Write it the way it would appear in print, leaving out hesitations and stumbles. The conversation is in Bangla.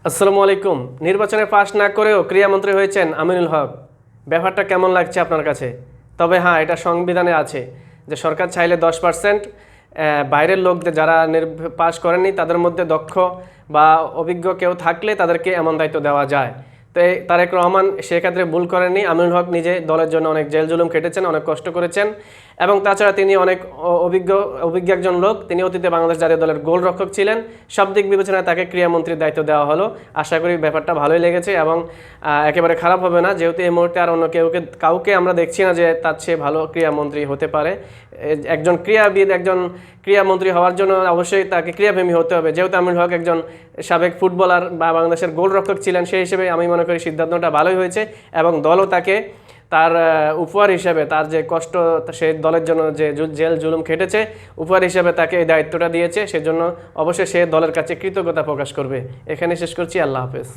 আসসালামু আলাইকুম। নির্বাচনে পাশ না করেও ক্রীড়ামন্ত্রী হয়েছেন আমিনুল হক। ব্যাপারটা কেমন লাগছে আপনার কাছে? তবে হ্যাঁ, এটা সংবিধানে আছে যে সরকার চাইলে 10% বাইরের লোকদের যারা পাশ করেননি তাদের মধ্যে দক্ষ বা অভিজ্ঞ কেউ থাকলে তাদেরকে এমন দায়িত্ব দেওয়া যায়। তো তারেক রহমান সেক্ষেত্রে ভুল করেননি। আমিনুল হক নিজে দলের জন্য অনেক জেল জুলুম খেটেছেন, অনেক কষ্ট করেছেন এবং তাছাড়া তিনি অনেক অভিজ্ঞ অভিজ্ঞ একজন লোক। তিনি অতীতে বাংলাদেশ জাতীয় দলের গোলরক্ষক ছিলেন। সব দিক বিবেচনায় তাকে ক্রীড়ামন্ত্রীর দায়িত্ব দেওয়া হলো। আশা করি ব্যাপারটা ভালোই লেগেছে এবং একেবারে খারাপ হবে না, যেহেতু এই মুহূর্তে আর অন্য কাউকে আমরা দেখছি না যে তার চেয়ে ভালো ক্রীড়ামন্ত্রী হতে পারে। একজন ক্রীড়াবিদ, একজন ক্রীড়ামন্ত্রী হওয়ার জন্য অবশ্যই তাকে ক্রীড়াপ্রেমী হতে হবে। যেহেতু আমিনুল হক একজন সাবেক ফুটবলার বা বাংলাদেশের গোলরক্ষক ছিলেন, সেই হিসেবে আমি মনে করি সিদ্ধান্তটা ভালোই হয়েছে এবং দলও তাকে তার উপহার হিসেবে, তার যে কষ্ট, সে দলের জন্য যে জেল জুলুম খেটেছে, উপহার হিসেবে তাকে এই দায়িত্বটা দিয়েছে। সেজন্য অবশ্যই সে দলের কাছে কৃতজ্ঞতা প্রকাশ করবে। এখানে শেষ করছি। আল্লাহ হাফেজ।